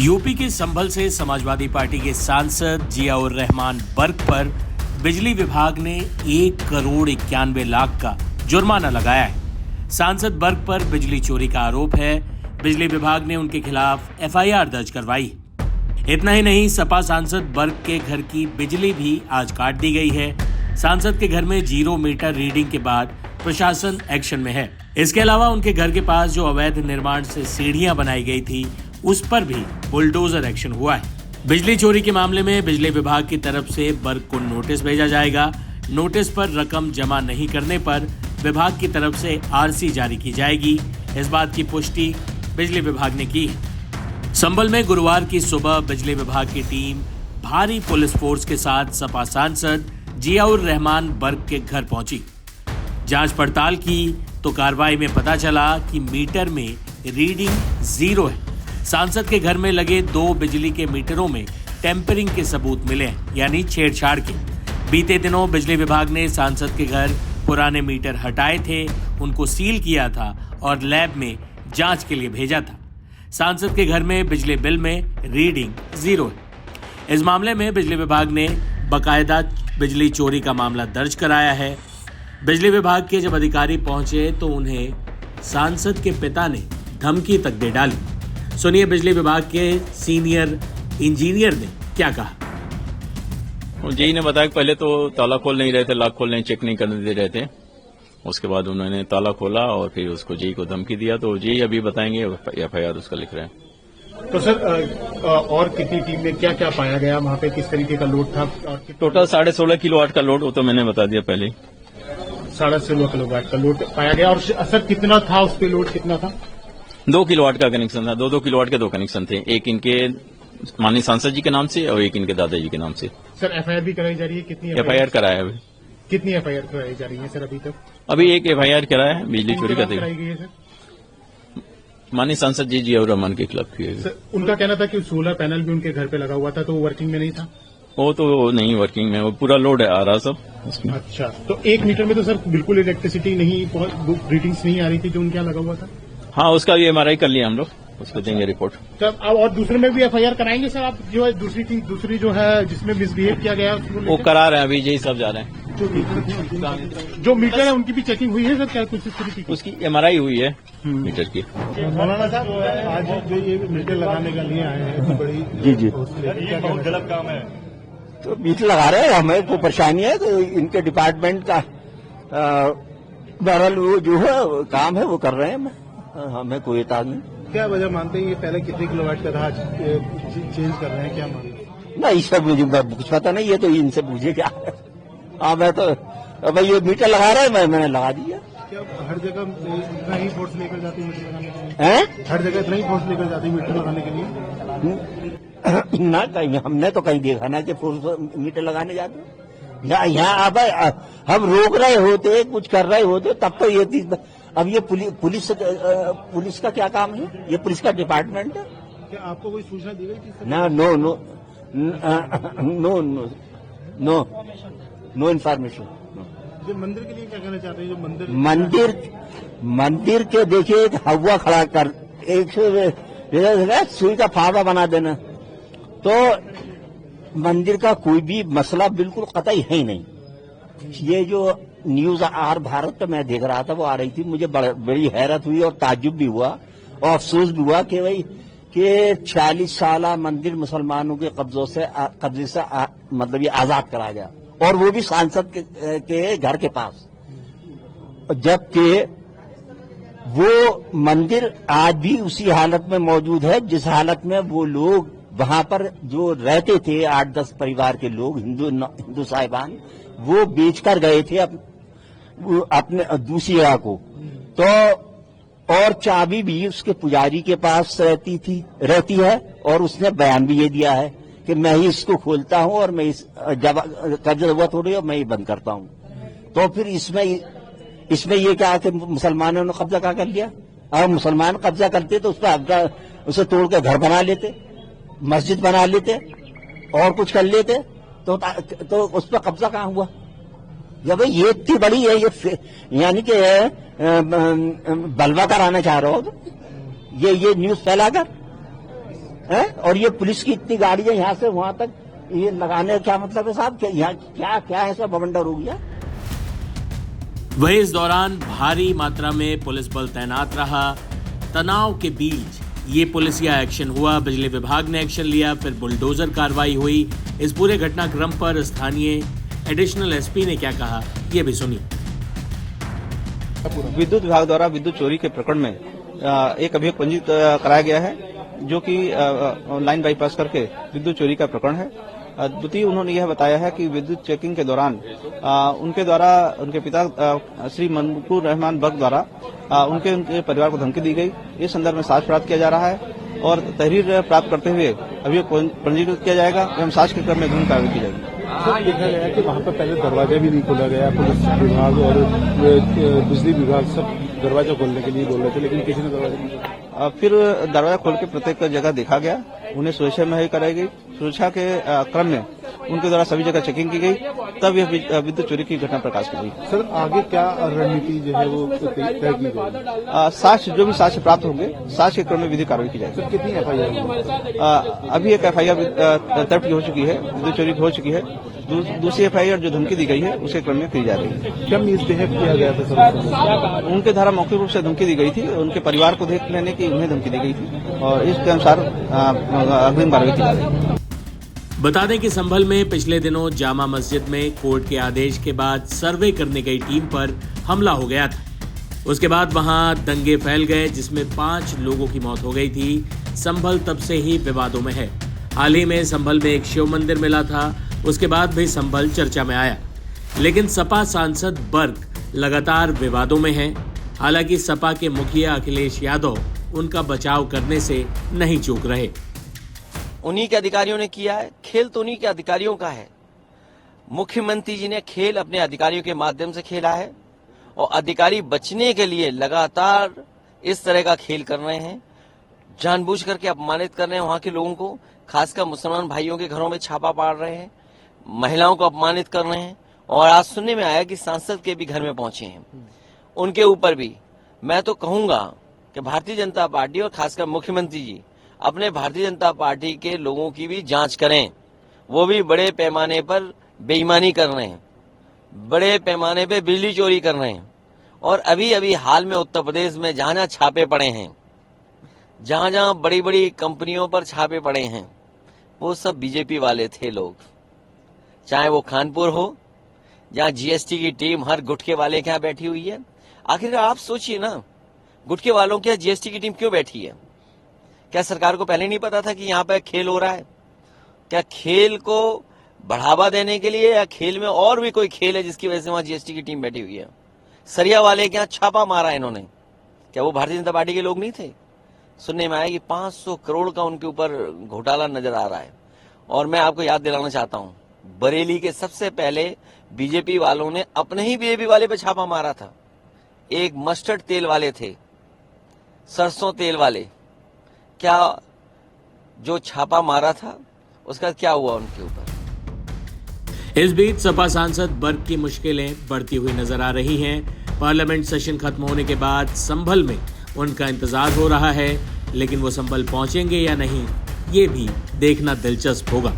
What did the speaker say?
UP के संभल से Samajwadi party के सांसद जियाउर रहमान बर्क पर बिजली विभाग ने 1,91,00,000 का जुर्माना लगाया है। सांसद बर्क पर बिजली चोरी का आरोप है। बिजली विभाग ने उनके खिलाफ एफआईआर दर्ज करवाई। इतना ही नहीं, सपा सांसद बर्क के घर की बिजली भी आज काट दी गई है। सांसद के घर में 0 मीटर रीडिंग के बाद प्रशासन एक्शन में है। इसके अलावा उनके घर के पास जो अवैध निर्माण से सीढ़ियां बनाई गई थी, उस पर भी बुलडोजर एक्शन हुआ है। बिजली चोरी के मामले में बिजली विभाग की तरफ से बर्क को नोटिस भेजा जाएगा। नोटिस पर रकम जमा नहीं करने पर विभाग की तरफ से आरसी जारी की जाएगी। इस बात की पुष्टि बिजली विभाग ने की है। संभल में गुरुवार की सुबह बिजली विभाग की टीम भारी पुलिस फोर्स के साथ सपा सांसद जियाउर रहमान बर्क के घर पहुंची। जांच पड़ताल की तो कार्रवाई में पता चला कि मीटर में रीडिंग 0 है। सांसद के घर में लगे 2 बिजली के मीटरों में टेम्परिंग के सबूत मिले हैं, यानी छेड़छाड़ के। बीते दिनों बिजली विभाग ने सांसद के घर पुराने मीटर हटाए थे, उनको सील किया था और लैब में जांच के लिए भेजा था। सांसद के घर में बिजली बिल में रीडिंग 0 है। इस मामले में बिजली विभाग ने बाकायदा बिजली चोरी का मामला दर्ज कराया है। बिजली विभाग के जब अधिकारी पहुंचे तो उन्हें सांसद के पिता ने धमकी तक दे डाली। सुनिए बिजली विभाग के सीनियर इंजीनियर ने क्या कहा। जेई ने बताया कि पहले तो ताला खोल नहीं रहे थे, लॉक खोल नहीं, चेक नहीं करने दे रहे थे। उसके बाद उन्होंने ताला खोला और फिर उसको जेई को धमकी दिया, तो जेई अभी बताएंगे, एफआईआर उसका लिख रहे हैं। तो सर और कितनी टीम में क्या क्या पाया गया, वहाँ पे किस तरीके का लोड था? टोटल 16.5 किलोवाट का लोड, वो तो मैंने बता दिया पहले ही। 16.5 किलोवाट का लोड पाया गया। और सर कितना था उस पे, लोड कितना था? 2 किलोवाट का कनेक्शन था। 2 किलोवाट के 2 कनेक्शन थे, एक इनके माननीय सांसद जी के नाम से और एक इनके दादाजी के नाम से। सर एफआईआर भी कराई जा रही है? कितनी एफआईआर कराया है? कितनी एफआईआर कराई जा रही है सर अभी तक? अभी एक एफआईआर कराया है बिजली चोरी का। कराई गई है सर? माननीय सांसद जी जियाउर रहमान के खिलाफ की है। सर उनका कहना था कि सोलर पैनल भी उनके घर पे लगा हुआ था, तो वो वर्किंग में नहीं था? वो तो नहीं वर्किंग में, वो पूरा लोड आ रहा सब उसमें। अच्छा, तो 1 मीटर में तो सर बिल्कुल इलेक्ट्रिसिटी नहीं, रीडिंग्स नहीं आ रही थी जो उनके यहाँ लगा हुआ था? हाँ, उसका भी एमआरआई कर लिया हम लोग, उसको देंगे रिपोर्ट। सर अब और दूसरे में भी एफआईआर कराएंगे सर आप? जो है दूसरी जो है जिसमें मिसबिहेव किया गया वो करा रहे हैं, अभी यही सब जा रहे हैं। जो मीटर है उनकी भी चेकिंग हुई है सर? क्या कुछ इस तरीके की? उसकी एमआरआई हुई है मीटर की। मौलाना साहब, आज जो ये मीटर लगाने का लिए आए हैं, बड़ी जी बहुत गलत काम है। तो मीटर लगा रहे हैं, हमें कोई परेशानी है तो इनके डिपार्टमेंट का बहरहाल वो जो है काम है वो कर रहे हैं, हमें कोई इताद नहीं। क्या वजह मानते हैं? ये पहले कितने किलोवाट का था, चेंज कर रहे हैं, क्या मानते हैं? नहीं, इस पर मुझे कुछ पता नहीं, ये तो इनसे पूछे क्या है। हाँ, मैं तो भाई ये मीटर लगा रहे हैं, मैंने लगा दिया। क्या हर जगह इतना ही फोर्स लेकर जाती है मीटर लगाने के लिए? हैं? हर जगह इतना ही फोर्स लेकर जाती है मीटर लगाने के लिए? ना, कहीं हमने तो कहीं देखा ना कि मीटर लगाने जाते। यहाँ अब हम रोक रहे होते, कुछ कर रहे होते, तब तो ये चीज। अब ये पुलिस का क्या काम है? ये पुलिस का डिपार्टमेंट है। क्या आपको कोई सूचना दी गई थी? ना, नो इन्फॉर्मेशन। जो मंदिर के लिए क्या कहना चाहते हैं? जो मंदिर के देखिए एक हवा खड़ा कर, एक सुई का फावड़ा बना देना, तो मंदिर का कोई भी मसला बिल्कुल कतई है ही नहीं। ये जो न्यूज आर भारत पे मैं देख रहा था, वो आ रही थी, मुझे बड़ी हैरत हुई और ताज्जुब भी हुआ और अफसोस भी हुआ कि भाई कि 40 साल मंदिर मुसलमानों के कब्जे से मतलब ये आजाद कराया गया, और वो भी सांसद के घर के पास। जबकि वो मंदिर आज भी उसी हालत में मौजूद है जिस हालत में वो लोग वहां पर जो रहते थे, 8-10 परिवार के लोग, हिंदू साहिबान, वो बेचकर गए थे अपने दूसरी जगह को। तो और चाबी भी उसके पुजारी के पास रहती है, और उसने बयान भी ये दिया है कि मैं ही इसको खोलता हूं और मैं जब जरूरत हो रही है मैं ही बंद करता हूं। तो फिर इसमें ये क्या कि मुसलमानों ने कब्जा क्या कर लिया? अगर मुसलमान कब्जा करते तो उसे तोड़ के घर बना लेते, मस्जिद बना लेते और कुछ कर लेते, तो उस पर कब्जा कहाँ हुआ? जब भाई ये इतनी बड़ी है, ये यानी कि बलवा कराना चाह रहे हो, ये न्यूज फैलाकर है? और ये पुलिस की इतनी गाड़ियां यहाँ से वहां तक ये लगाने का क्या मतलब है साहब? यहाँ क्या क्या ऐसा बवंडर हो गया? वहीं इस दौरान भारी मात्रा में पुलिस बल तैनात रहा। तनाव के बीच ये पुलिसिया एक्शन हुआ, बिजली विभाग ने एक्शन लिया, फिर बुलडोजर कार्रवाई हुई। इस पूरे घटनाक्रम पर स्थानीय एडिशनल एसपी ने क्या कहा, ये भी सुनिए। विद्युत विभाग द्वारा विद्युत चोरी के प्रकरण में एक अभियोग पंजीकृत कराया गया है, जो कि लाइन बाईपास करके विद्युत चोरी का प्रकरण है। द्वितीय, उन्होंने यह बताया है कि विद्युत चेकिंग के दौरान उनके द्वारा उनके पिता श्री मंजूर रहमान बर्क द्वारा उनके परिवार को धमकी दी गई। इस संदर्भ में साक्ष्य प्राप्त किया जा रहा है और तहरीर प्राप्त करते हुए अभियोग पंजीकृत किया जाएगा एवं साक्ष्य के क्रम में गहन कार्रवाई की जाएगी। सर, देखा गया कि वहाँ पर पहले दरवाजा भी नहीं खोला गया, पुलिस विभाग और बिजली विभाग सब दरवाजा खोलने के लिए बोल रहे थे, लेकिन किसी ने दरवाजा नहीं खोला। फिर दरवाजा खोल के प्रत्येक जगह देखा गया, उन्हें सुरक्षा में कराई गई। सुरक्षा के क्रम में उनके द्वारा सभी जगह चेकिंग की गई, तब यह विद्युत चोरी की घटना प्रकाश में आई। सर, आगे क्या रणनीति जो है वो तय की गई? साक्ष्य जो भी साक्ष्य प्राप्त होंगे, साक्ष्य के क्रम में विधिक कार्रवाई की जाएगी। सर, कितनी एफआईआर? अभी एक एफआईआर थेफ्ट की हो चुकी है, विद्युत चोरी की हो चुकी है। दूसरी एफआईआर जो धमकी दी गई है उसके क्रम में की जा रही है। क्या मिसबिहेव किया गया था सर? उनके द्वारा मौखिक रूप से धमकी दी गई थी, उनके परिवार को देख लेने की उन्हें धमकी दी गई थी और इसके अनुसार अग्रिम कार्रवाई की जा रही है। बता दें कि संभल में पिछले दिनों जामा मस्जिद में कोर्ट के आदेश के बाद सर्वे करने गई टीम पर हमला हो गया था। उसके बाद वहां दंगे फैल गए, जिसमें 5 लोगों की मौत हो गई थी। संभल तब से ही विवादों में है। हाल ही में संभल में एक शिव मंदिर मिला था, उसके बाद भी संभल चर्चा में आया। लेकिन सपा सांसद बर्क लगातार विवादों में हैं। हालांकि सपा के मुखिया अखिलेश यादव उनका बचाव करने से नहीं चूक रहे। उन्हीं के अधिकारियों ने किया है, खेल तो उन्हीं के अधिकारियों का है। मुख्यमंत्री जी ने खेल अपने अधिकारियों के माध्यम से खेला है और अधिकारी बचने के लिए लगातार इस तरह का खेल कर रहे हैं, जानबूझ करके अपमानित कर रहे हैं वहां के लोगों को, खासकर मुसलमान भाइयों के घरों में छापा पाड़ रहे हैं, महिलाओं को अपमानित कर रहे हैं। और आज सुनने में आया कि सांसद के भी घर में पहुंचे हैं। उनके ऊपर भी मैं तो कहूंगा कि भारतीय जनता पार्टी और खासकर मुख्यमंत्री जी अपने भारतीय जनता पार्टी के लोगों की भी जांच करें। वो भी बड़े पैमाने पर बेईमानी कर रहे हैं, बड़े पैमाने पे बिजली चोरी कर रहे हैं। और अभी अभी हाल में उत्तर प्रदेश में जहां जहां छापे पड़े हैं, जहां जहां बड़ी बड़ी कंपनियों पर छापे पड़े हैं, वो सब बीजेपी वाले थे लोग। चाहे वो कानपुर हो, जहां जीएसटी की टीम हर गुटखे वाले के यहाँ बैठी हुई है। आखिर आप सोचिए ना, गुटखे वालों के यहाँ जीएसटी की टीम क्यों बैठी है? क्या सरकार को पहले नहीं पता था कि यहाँ पे खेल हो रहा है? क्या खेल को बढ़ावा देने के लिए, या खेल में और भी कोई खेल है जिसकी वजह से वहां जीएसटी की टीम बैठी हुई है? सरिया वाले के यहाँ छापा मारा इन्होंने, क्या वो भारतीय जनता पार्टी के लोग नहीं थे? सुनने में आया कि 500 करोड़ का उनके ऊपर घोटाला नजर आ रहा है। और मैं आपको याद दिलाना चाहता हूं, बरेली के सबसे पहले बीजेपी वालों ने अपने ही बीजेपी वाले पे छापा मारा था। एक मस्टर्ड तेल वाले थे, सरसों तेल वाले, क्या जो छापा मारा था उसका क्या हुआ उनके ऊपर? इस बीच सपा सांसद बर्क की मुश्किलें बढ़ती हुई नजर आ रही हैं। पार्लियामेंट सेशन खत्म होने के बाद संभल में उनका इंतजार हो रहा है, लेकिन वो संभल पहुंचेंगे या नहीं, ये भी देखना दिलचस्प होगा।